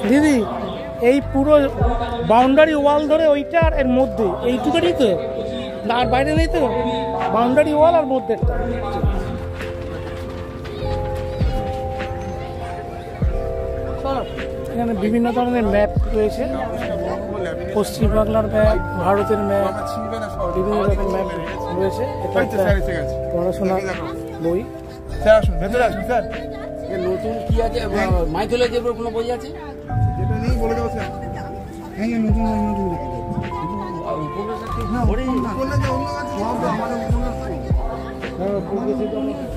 দিদি এই পুরো বাউন্ডারি ওয়াল ধরে ওইটার এর মধ্যে এইটুকুনি তো, আর বাইরে নেই তো, বাউন্ডারি ওয়াল আর মধ্যে এখানে বিভিন্ন ধরনের ম্যাপ রয়েছে, পশ্চিমবাংলার ম্যাপ, ভারতের ম্যাপ, বিভিন্ন রকমের ম্যাপ রয়েছে। পড়াশোনা বই। ভেতরে আসুন স্যার। নতুন কি আছে মাইথোলজির উপর কোনো বই আছে? যেটা নেই বলে দাও স্যার। হ্যাঁ নতুন নতুন উপন্যাস আছে। না উপন্যাস অন্য আছে।